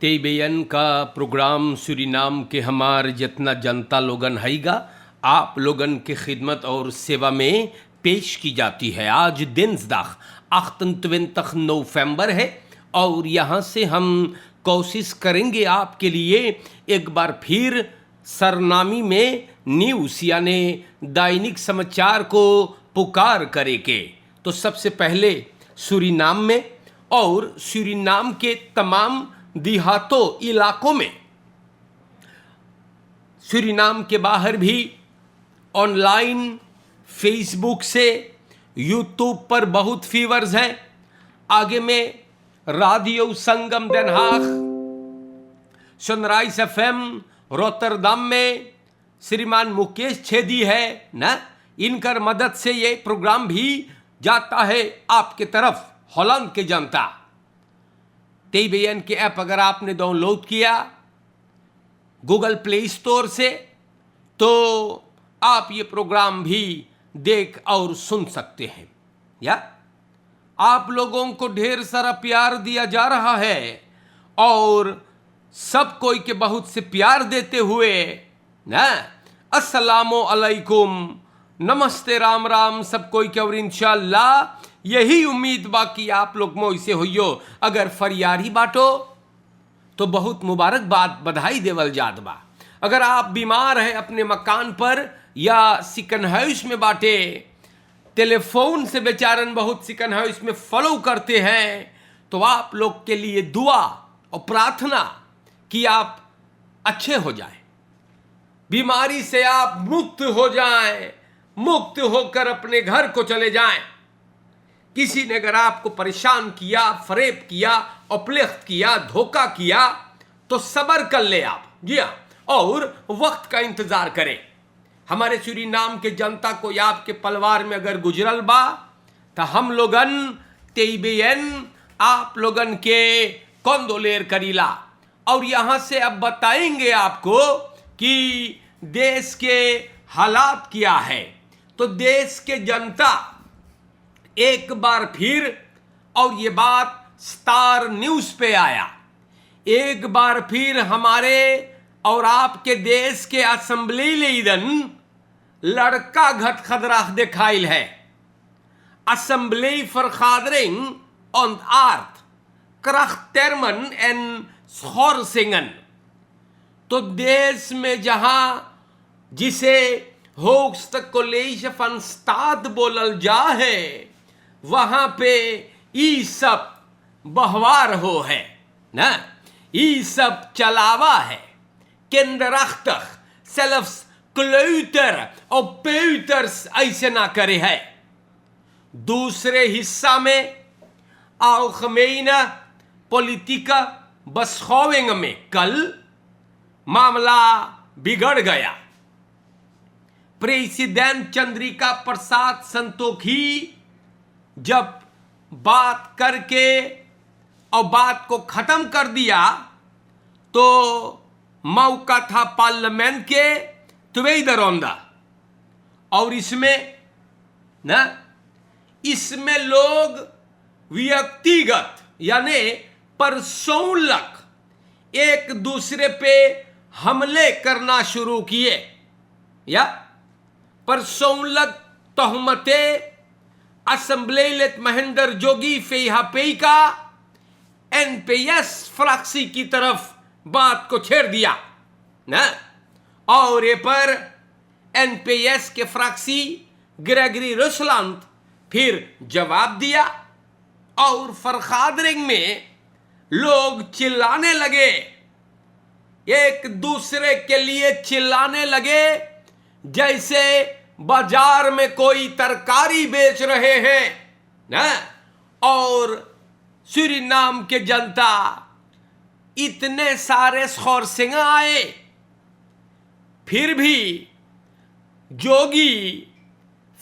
तेबेयन का programme Suriname के हमार जितना जनता लोगन हैगा आप लोगन के खिदमत और सेवा में पेश की जाती है। आज दिनसदाग 28 नवंबर है और यहाँ से हम कोशिश करेंगे आपके लिए एक बार फिर सरनामी में न्यूज़ यानी दैनिक समाचार को पुकार करे के। तो सबसे पहले सूरीनाम में और सूरीनाम के तमाम देहातों इलाकों में, सूरीनाम के बाहर भी ऑनलाइन फेसबुक से यूट्यूब पर बहुत फीवर्स हैं। आगे में रेडियो संगम Den Haag, sunrise FM Rotterdam में श्रीमान मुकेश छेदी है ना, इनकर मदद से ये प्रोग्राम भी जाता है आपके तरफ हॉलैंड के जनता। तेबेयन के ऐप अगर आपने डाउनलोड किया गूगल प्ले स्टोर से तो आप ये प्रोग्राम भी देख और सुन सकते हैं। या आप लोगों को ढेर सारा प्यार दिया जा रहा है और सब कोई के बहुत से प्यार देते हुए ना अस्सलामो अलैकुम, नमस्ते, राम राम सब कोई के। और इंशाल्लाह यही उम्मीद बा कि आप लोग में ऐसे होइयो। अगर फरियारी बाटो तो बहुत मुबारकबाद, बधाई देवल जात बा। अगर आप बीमार हैं अपने मकान पर या सिकन हाउस में बाटे, टेलीफोन से बेचारन बहुत सिकन हाउस में फॉलो करते हैं, तो आप लोग के लिए दुआ और प्रार्थना कि आप अच्छे हो जाएं, बीमारी से आप मुक्त हो जाएं, मुक्त होकर अपने घर को चले जाएं। किसी ने अगर आपको परेशान किया, फरेब किया, अपलिफ्ट किया, धोखा किया तो सब्र कर ले आप, जी हाँ, और वक्त का इंतजार करें। हमारे सूरीनाम के जनता को आपके परिवार में अगर गुजरल बा तो हम लोगन तेबेयन आप लोगन के कंदोलेर करीला। और यहां से अब बताएंगे आपको कि देश के हालात क्या है। तो देश के जनता एक बार फिर, और ये बात स्टार न्यूज़ पे आया, एक बार फिर हमारे और आपके देश के असेंबली लीडर लड़का घट खतरा दिखाइल है। Assembly vergadering on Earth Krachttermen en Schorsingen। तो देश में जहां जिसे होस्ट कॉलेज फन स्टाद बोलल जा है, वहां पे ई सब बहवार हो है ना, ई सब चलावा है। किंडरachtig zelfs kleuter और peuters ऐसे ना करे है। दूसरे हिस्सा में algemene politieke beschouwingen में कल मामला बिगड़ गया। प्रेसिडेंट चंद्रिका प्रसाद संतोखी जब बात करके और बात को खत्म कर दिया तो मौका था पार्लियामेंट के tweede ronde। और इसमें लोग व्यक्तिगत यानी परसोनलक एक दूसरे पे हमले करना शुरू किए, या परसोनलक तोहमतें असेंबलीलेट महेंद्र जोगी फेहापेका NPS फ्रैक्सी की तरफ बात को छेड़ दिया ना। और ये पर NPS के फ्रैक्सी ग्रेगरी रुसलैंड फिर जवाब दिया और vergadering में लोग चिल्लाने लगे, एक दूसरे के लिए चिल्लाने लगे जैसे बाजार में कोई तरकारी बेच रहे हैं ना। और सूरीनाम के जनता इतने सारे Schorsingen आए, फिर भी जोगी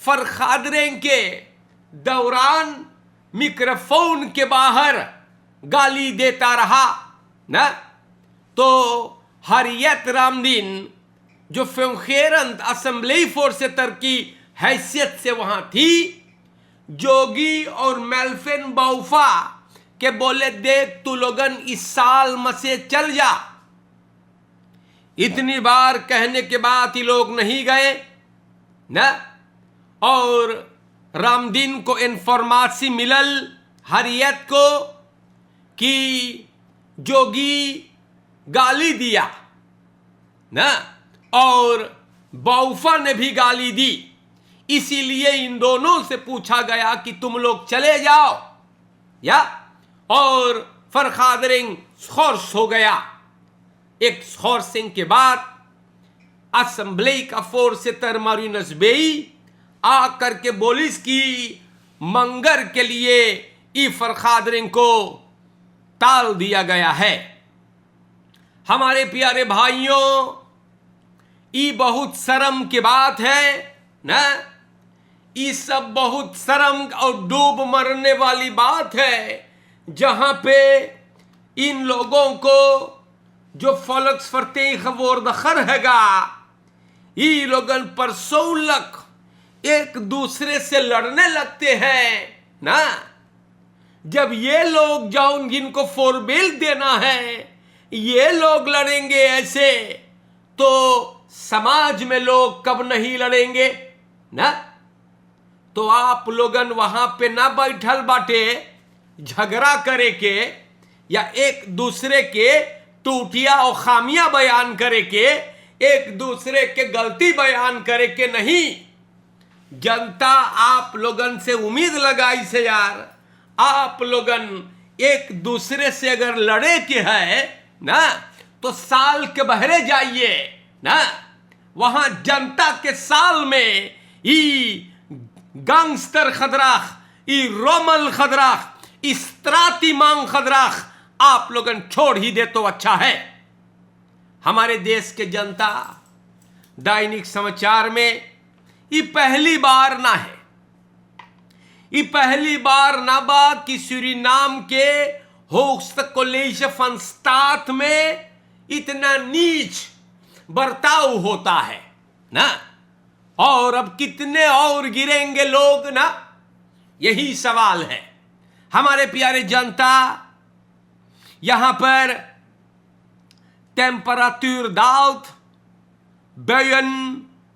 vergadering के दौरान मिक्रोफोन के बाहर गाली देता रहा ना। तो हरियत रामदीन जो fungerend असेंबलीvoorzitter की हैसियत से वहां थी, जोगी और मेल्फिन बाउफा कि बोले देख तू लोगन इस साल मसे चल जा। इतनी बार कहने के बाद ये लोग नहीं गए न। और रामदीन को इन्फॉर्मेसी मिलल हरियत को कि जोगी गाली दिया न, और बौफा ने भी गाली दी। इसीलिए इन दोनों से पूछा गया कि तुम लोग चले जाओ या। और फरखादरिंग स्खोर्स हो गया। एक स्खोर्सिंग के बाद असेंबली का फोर्स तरमारिनस बेई आकर के बोलिस की मंगर के लिए ई फरखादरिंग को टाल दिया गया है। हमारे प्यारे भाइयों, ये बहुत शर्म की बात है ना। ये सब बहुत शर्म और डूब मरने वाली बात है, जहां पे इन लोगों को जो फलक्स फरते खबोर दखर हैगा, ये लोगन पर सौलक एक दूसरे से लड़ने लगते हैं ना। जब ये लोग जाऊं जिनको फोरबेल देना है, ये लोग लड़ेंगे ऐसे, तो समाज में लोग कब नहीं लड़ेंगे ना। तो आप लोगन वहां पे ना बैठल बाटे झगड़ा करे के या एक दूसरे के टूटिया और खामियां बयान करे के, एक दूसरे के गलती बयान करे के नहीं। जनता आप लोगन से उम्मीद लगाई से यार, आप लोगन एक दूसरे से अगर लड़े के है ना, तो साल के बहरे जाइए ना। वहां जनता के साल में ई गैंगस्टर खदराख, ई रोमल खदराख, इस्त्राती मांग खदराख आप लोगन छोड़ ही दे तो अच्छा है। हमारे देश के जनता दैनिक समाचार में ये पहली बार ना है, ये पहली बार ना बा कि सूरीनाम के होस्ट कॉलेज फंस्तात में इतना नीच बर्ताव होता है ना। और अब कितने और गिरेंगे लोग ना, यही सवाल है। हमारे प्यारे जनता, यहां पर टेम्परेचर दाउत बेयन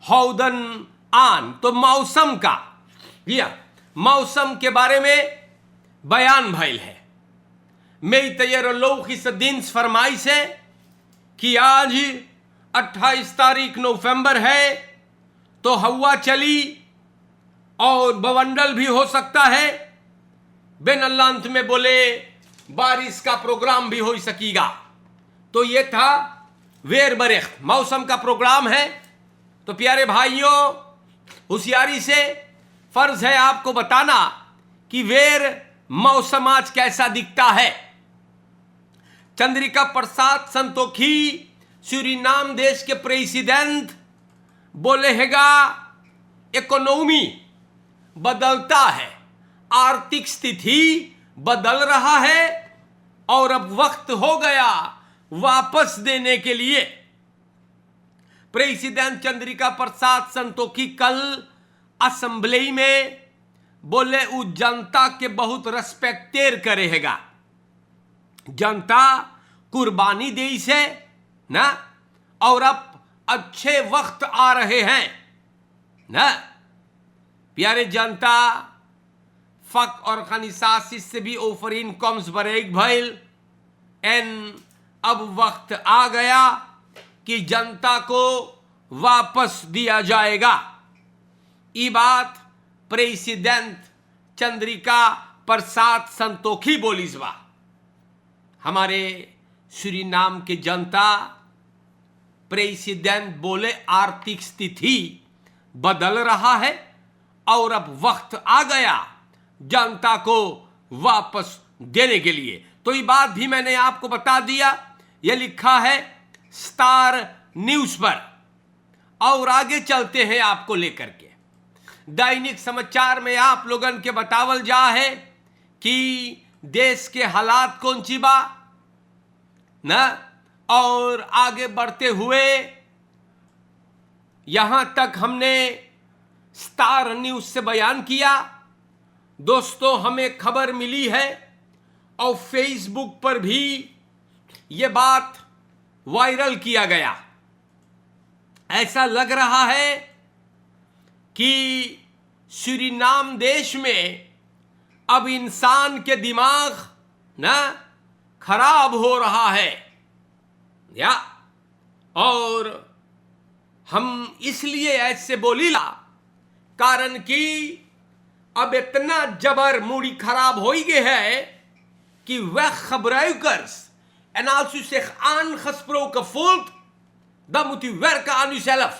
हौदन आन, तो मौसम का या मौसम के बारे में बयान भइल है। मैं तैयार लोग इस दिन फरमाइश है कि आज 28 तारीख नवंबर है, तो हवा चली और बवंडल भी हो सकता है। बिन अल्लांत में बोले बारिश का प्रोग्राम भी हो सकेगा। तो ये था वेर बरेख मौसम का प्रोग्राम है। तो प्यारे भाइयों, होशियारी से फर्ज है आपको बताना कि वेर मौसम आज कैसा दिखता है। चंद्रिका प्रसाद संतोखी सूरीनाम देश के प्रेसिडेंट बोले हैगा इकोनॉमी बदलता है, आर्थिक स्थिति बदल रहा है और अब वक्त हो गया वापस देने के लिए। प्रेसिडेंट चंद्रिका प्रसाद संतोखी कल असेंबली में बोले वो जनता के बहुत रेस्पेक्टेर करेगा, जनता कुर्बानी दे से ना, और अब अच्छे वक्त आ रहे हैं ना। प्यारे जनता, फक और खनिसासिस से भी ओफरीन कम्स बरेक भइल एन अब वक्त आ गया कि जनता को वापस दिया जाएगा। ये बात प्रेसिडेंट चंद्रिका प्रसाद संतोखी बोलिस बा। हमारे सूरीनाम के जनता, प्रेसिडेंट बोले आर्थिक स्थिति बदल रहा है और अब वक्त आ गया जनता को वापस देने के लिए। तो ये बात भी मैंने आपको बता दिया, यह लिखा है स्टार न्यूज पर। और आगे चलते हैं आपको लेकर के दैनिक समाचार में आप लोगन के बतावल जा है कि देश के हालात कौन सी बा ना। और आगे बढ़ते हुए यहां तक हमने स्टार न्यूज से बयान किया। दोस्तों, हमें खबर मिली है और फेसबुक पर भी ये बात वायरल किया गया। ऐसा लग रहा है कि सूरीनाम देश में अब इंसान के दिमाग ना खराब हो रहा है या, और हम इसलिए ऐसे बोलीला कारण कि अब इतना जबर मूडी खराब हो गए है कि वह gebruikers en als u zich aangesproken voelt, dan moet u werken aan uzelf।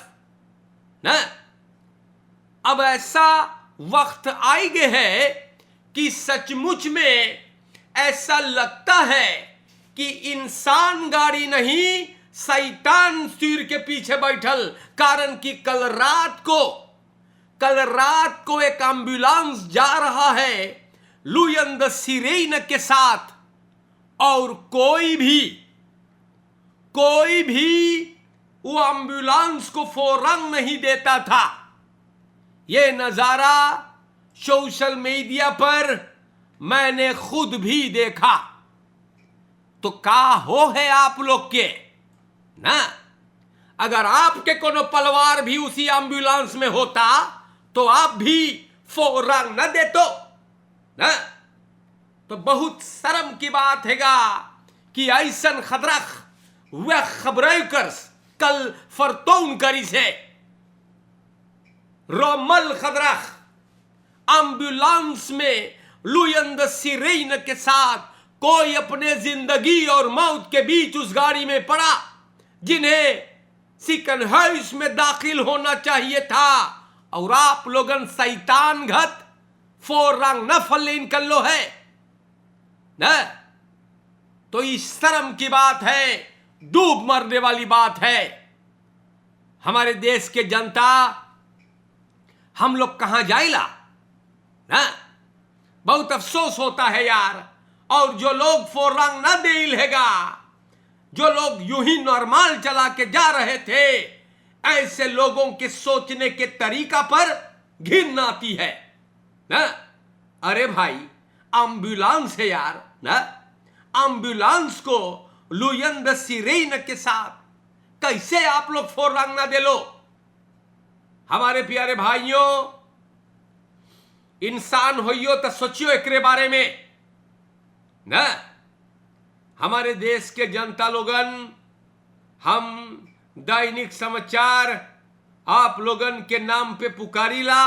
ना अब ऐसा वक्त आई गए है कि सचमुच में ऐसा लगता है कि इंसान गाड़ी नहीं, शैतान सिर के पीछे बैठल। कारण कि कल रात को एक एम्बुलेंस जा रहा है लुयन सिरेन के साथ, और कोई भी वो एम्बुलेंस को फौरन नहीं देता था। ये नजारा सोशल मीडिया पर मैंने खुद भी देखा। तो का हो है आप लोग के ना, अगर आपके कोनो परिवार भी उसी एम्बुलेंस में होता तो आप भी फौरन न देतो ना। तो बहुत शर्म की बात हैगा कि ऐसन खदरख वह gebruikers कल फरतौन करी से रोमल खदरख एम्बुलेंस में लुयन सिरेन के साथ कोई अपने जिंदगी और मौत के बीच उस गाड़ी में पड़ा, जिन्हें सिकन हाउस में दाखिल होना चाहिए था, और आप लोगन शैतान घत फौरन न फलेन कर लो है न। तो इस शर्म की बात है, डूब मरने वाली बात है। हमारे देश के जनता हम लोग कहां जाइला ना, बहुत अफसोस होता है यार। और जो लोग फौरन न देगा, जो लोग यूं ही नॉर्मल चला के जा रहे थे, ऐसे लोगों के सोचने के तरीका पर घिन आती है ना। अरे भाई एम्बुलेंस है यार ना, एम्बुलेंस को लुयन सिरेन के साथ कैसे आप लोग फौरन न दे लो। हमारे प्यारे भाइयों, इंसान होइयो तो सोचियो एकरे बारे में ना। हमारे देश के जनता लोगन, हम दैनिक समाचार आप लोगन के नाम पे पुकारीला,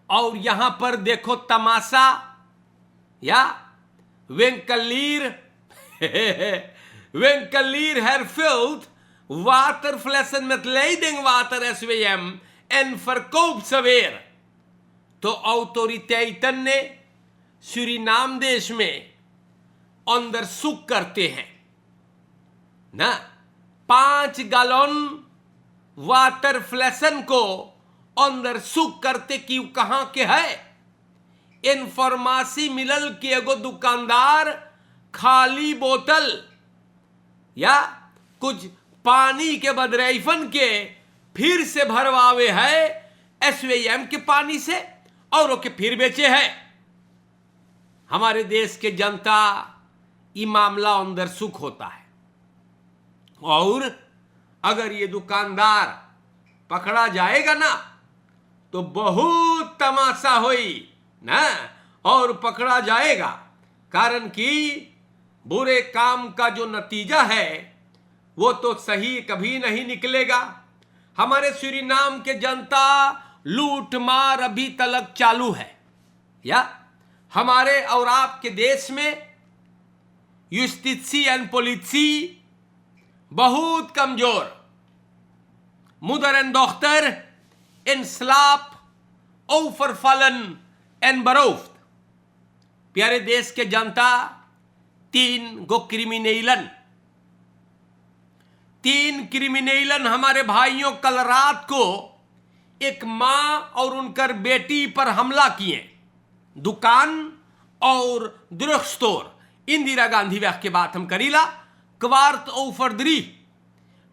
और यहां पर देखो तमाशा या वेंकलीर herfult waterflessen met leidingwater SWM en verkoopt ze weer। तो autoriteiten ने सूरीनाम देश में onderzoek करते हैं ना, 5 गैलन वाटर फ्लेशन को onderzoek करते कि कहां के है। इंफॉर्मेशन मिलल कि एगो दुकानदार खाली बोतल या कुछ पानी के बदरैफन के फिर से भरवावे है एसवीएम के पानी से, और ओके फिर बेचे है। हमारे देश के जनता ये मामला अंदर सुख होता है, और अगर ये दुकानदार पकड़ा जाएगा ना तो बहुत तमाशा होई ना, और पकड़ा जाएगा। कारण कि बुरे काम का जो नतीजा है वो तो सही कभी नहीं निकलेगा। हमारे सूरीनाम के जनता लूट मार अभी तक चालू है या, हमारे और आपके देश में युस्टिसी एंड पोलिसी बहुत कमजोर। Moeder en dochter in slaap overvallen en beroofd। प्यारे देश के जनता, 3 क्रिमिनलन हमारे भाइयों कल रात को एक मां और उनकर बेटी पर हमला किए। दुकान और ड्रग स्टोर, इंदिरा गांधी व्याह के बात हम करीला, क्वार्ट ओफरदरी,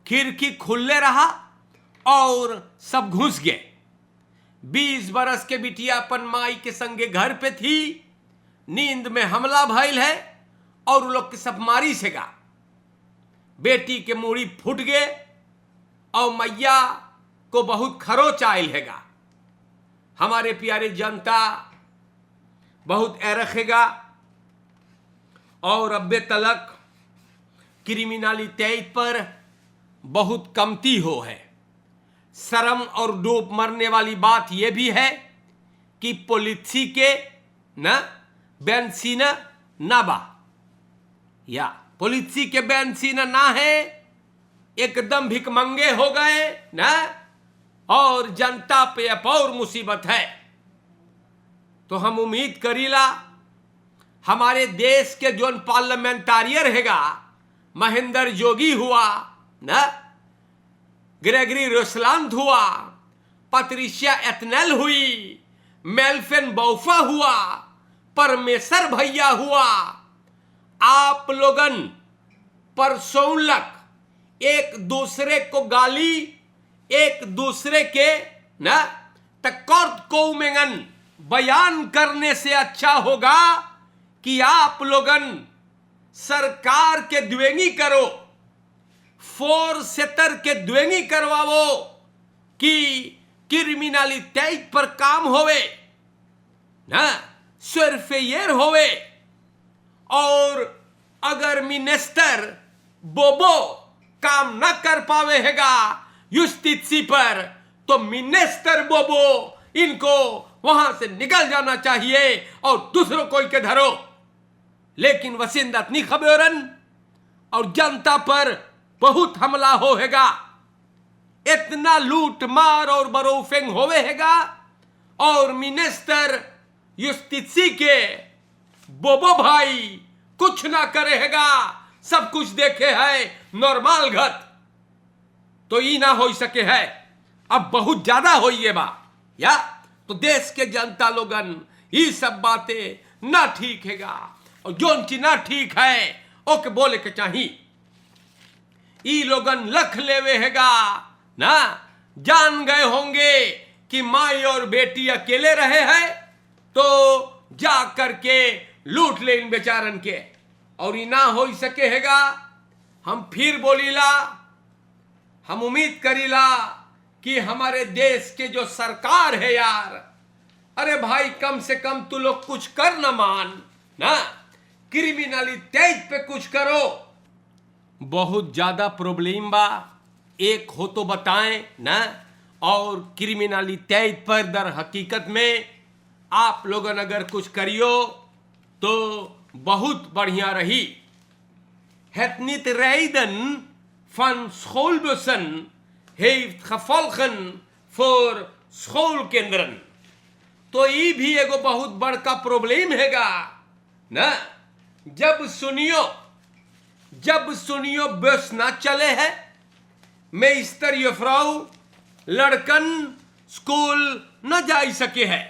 खिड़की खुले रहा और सब घुस गए। 20 बरस के बिटिया अपन माई के संगे घर पे थी, नींद में हमला भइल है और उ लोग के सब मारी सेगा। बेटी के मूड़ी फूट गए और मैया को बहुत खरोच आयल हैगा। हमारे प्यारे जनता बहुत रखेगा और अब्बे तलक क्रिमिनलिटी पर बहुत कमती हो है। शर्म और डूब मरने वाली बात यह भी है कि पॉलिसी के न बेंसीना ना बा, या पॉलिसी के बेंसीना ना है, एकदम भिकमंगे हो गए ना, और जनता पे अब और मुसीबत है। तो हम उम्मीद करीला हमारे देश के जो पार्लियामेंटारियर हैगा, महेंद्र जोगी हुआ ना, ग्रेगरी रोसलांत हुआ, पत्रिशिया एथनेल हुई, मेल्फिन बौफा हुआ, परमेश्वर भैया हुआ, आप लोगन परसौलक एक दूसरे को गाली, एक दूसरे के ना तकर्त को उमेंगन बयान करने से अच्छा होगा कि आप लोगन सरकार के द्वेंगी करो, फोर सेतर के द्वेंगी करवाओ कि क्रिमिनलिटी पर काम होवे ना, सरफेयर होवे। और अगर मिनिस्टर बोबो काम न कर पावे हैगा युस्टिसी पर, तो मिनिस्टर बोबो इनको वहां से निकल जाना चाहिए और दूसरों कोई के धरो। लेकिन वसिंदत नहीं खबरन और जनता पर बहुत हमला हो हैगा, इतना लूट मार और बरोफिंग होवे हैगा, और मिनिस्टर युस्टिसी के बोबो भाई कुछ ना करे हैगा, सब कुछ देखे है नॉर्मल घट। तो ये ना हो सके है, अब बहुत ज्यादा हो ये बा, या तो देश के जनता लोगन ये सब बातें ना ठीक हैगा, और जोन चीज ना ठीक है ओके बोले के चाहिए। ई लोगन लख लेवे हैगा ना, जान गए होंगे कि माई और बेटी अकेले रहे हैं तो जा करके लूट ले इन बेचारन के, और ये ना हो सके हैगा। हम फिर बोलीला, हम उम्मीद करीला कि हमारे देश के जो सरकार है यार, अरे भाई कम से कम तू लोग कुछ कर न मान ना, क्रिमिनलिटी पे कुछ करो। बहुत ज्यादा प्रॉब्लम बा, एक हो तो बताएं ना, और क्रिमिनलिटी पर दर हकीकत में आप लोगन अगर कुछ करियो तो बहुत बढ़िया रही। Het rijden van schoolbussen heeft gevolgen voor schoolkinderen। तो ये भी एगो बहुत बड़का प्रॉब्लम हैगा ना। जब सुनियो बस ना चले है, मैं इस्तर यफ्राउ लड़कन स्कूल न जा सके है,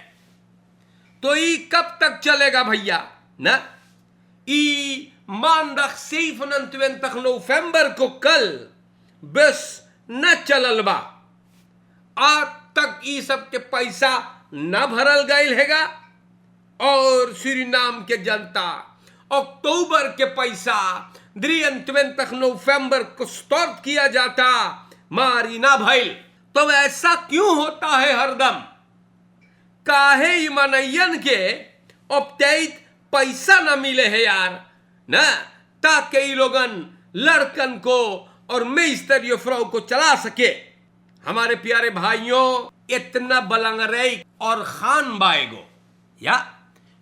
तो ये कब तक चलेगा भैया ना। ई मानदाख 27 नवंबर को कल बस न चलल बा, आज तक ई सब के पैसा न भरल गयल हैगा, और सूरीनाम के जनता अक्टूबर के पैसा 23 नवंबर को स्टॉप किया जाता, मारी ना भइल। तो ऐसा क्यों होता है हरदम? काहे ईमानैयन के अपटेट पैसा ना मिले है यार ना, ताकि ये लोगन लड़कन को और मिस्टर यफ्राउ को चला सके। हमारे प्यारे भाइयों, इतना बलंगरई और खान बाएगो या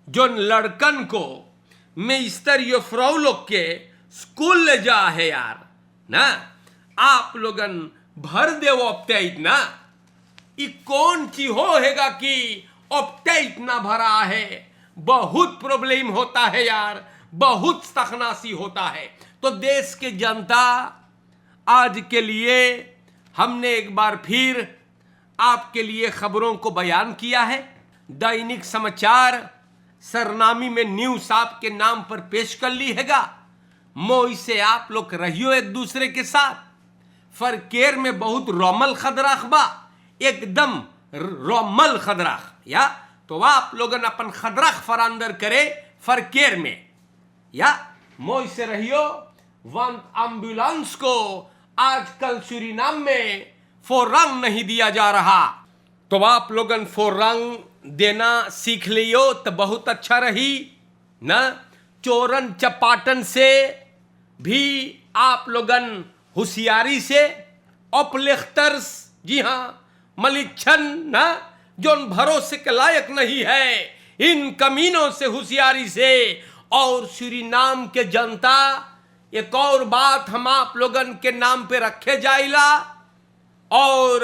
जो लड़कन को मिस्टर यफ्राउ लोग के स्कूल ले जा है यार ना, आप लोगन भर दे वो अपटेट ना। ये कौन चीज हो हैगा कि अपटेट ना भरा है? बहुत प्रॉब्लम होता है यार, बहुत तखनासी होता है। तो देश के जनता, आज के लिए हमने एक बार फिर आपके लिए खबरों को बयान किया है। दैनिक समाचार सरनामी में न्यूज आपके नाम पर पेश कर ली हैगा। मोई से आप लोग रहियो एक दूसरे के साथ। फरकेर में बहुत रोमल खदराख बा, एकदम रोमल खदराख, या तो आप लोगन अपन खदराख फरांदर करे फरकेर में, या मोई से रहियो वन एम्बुलेंस को आजकल सूरीनाम में फोरंग नहीं दिया जा रहा। तो आप लोगन फोरंग देना सीख लियो तो बहुत अच्छा रही ना। चोरन चपाटन से भी आप लोगन होशियारी से, अपलेख्तर्स, जी हाँ, मलिच्छन ना, जो भरोसे के लायक नहीं है, इन कमीनों से होशियारी से। और सूरीनाम के जनता, एक और बात हम आप लोगन के नाम पे रखे जाइला, और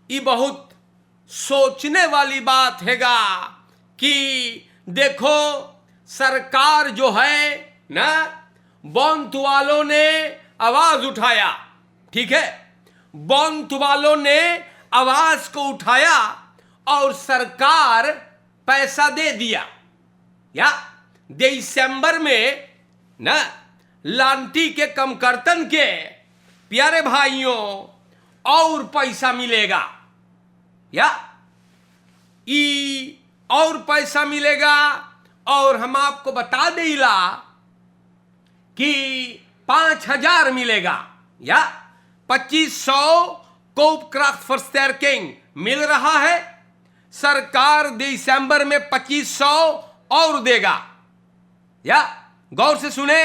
ये बहुत सोचने वाली बात हैगा कि देखो सरकार जो है ना, बंत वालों ने आवाज उठाया, ठीक है, बंत वालों ने आवाज को उठाया और सरकार पैसा दे दिया। या दिसंबर में ना लांटी के कमकर्तन के प्यारे भाइयों और पैसा मिलेगा, या और पैसा मिलेगा। और हम आपको बता देला कि 5,000 मिलेगा, या 2,500 कोपक्राफ्ट फर्स्टर्किंग मिल रहा है। सरकार दिसंबर में 2,500 और देगा, या गौर से सुने,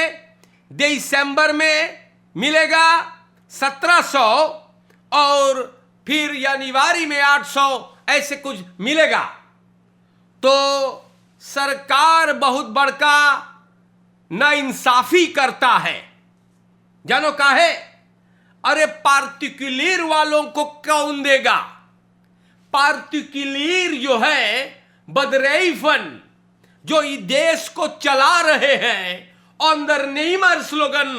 दिसंबर में मिलेगा 1,700 और फिर जनवरी में 800, ऐसे कुछ मिलेगा। तो सरकार बहुत बड़का नाइंसाफी करता है। जानो काहे? अरे पार्टिकुलर वालों को कौन देगा? पार्टिकुलर जो है बदरईफन, जो इस देश को चला रहे हैं, अंदर नेमर स्लोगन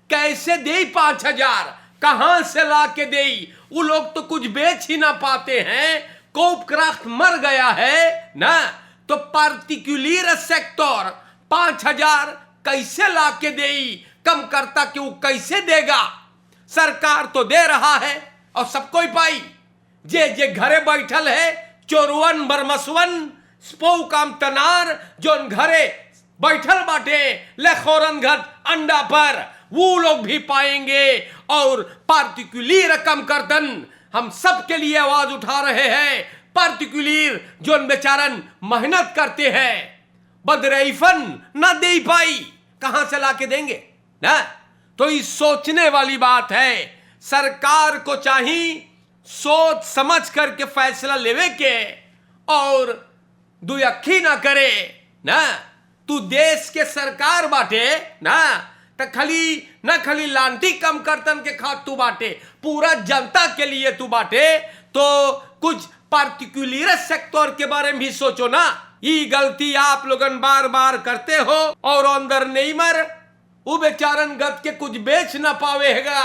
कैसे दे 5,000? कहां से ला के दे? वो लोग तो कुछ बेच ही ना पाते हैं। कोपक्राफ्ट मर गया है ना, तो पार्टिकुलर सेक्टर 5,000 कैसे ला के दे? कम करता कि वो कैसे देगा? सरकार तो दे रहा है और सबको ही पाई। जे घरे बैठल है, चोरवन बरमसवन स्पो काम तनार, जो घरे बैठल बाटे लेखोरन घर अंडा पर, वो लोग भी पाएंगे। और पार्टिकुलर कम करतन हम सबके लिए आवाज उठा रहे हैं। पार्टिकुलर जो बेचारन मेहनत करते हैं, बदरईफन ना दे पाई, कहां से लाके देंगे ना? तो ये सोचने वाली बात है। सरकार को चाहिए सोच समझ करके फैसला लेवे के, और दुयखी ना करे ना। तू देश के सरकार बाटे ना, तो खाली लांटी कम करतन के खात तू बाटे, पूरा जनता के लिए तू बाटे। तो कुछ पार्टिकुलर सेक्टर के बारे में भी सोचो ना। ये गलती आप लोगन बार बार करते हो, और अंदर नहीं मर वो बेचारन गद के कुछ बेच ना पावेगा,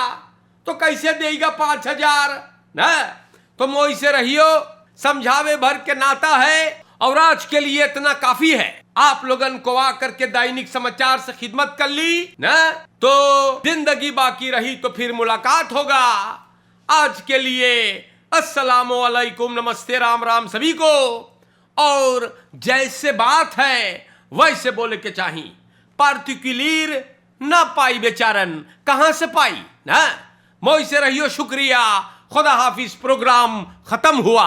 तो कैसे देगा 5,000 ना? तो मोई से रहियो, समझावे भर के नाता है। और आज के लिए इतना काफी है। आप लोगन को आकर के दैनिक समाचार से खिदमत कर ली ना, तो जिंदगी बाकी रही तो फिर मुलाकात होगा। आज के लिए अस्सलामु अलैकुम, नमस्ते, राम राम सभी को। और जैसे बात है वैसे बोले के चाहिए। पार्टिकुलर ना पाई बेचारन, कहां से पाई ना? मोई से रहियो, शुक्रिया, खुदा हाफिज। प्रोग्राम खत्म हुआ।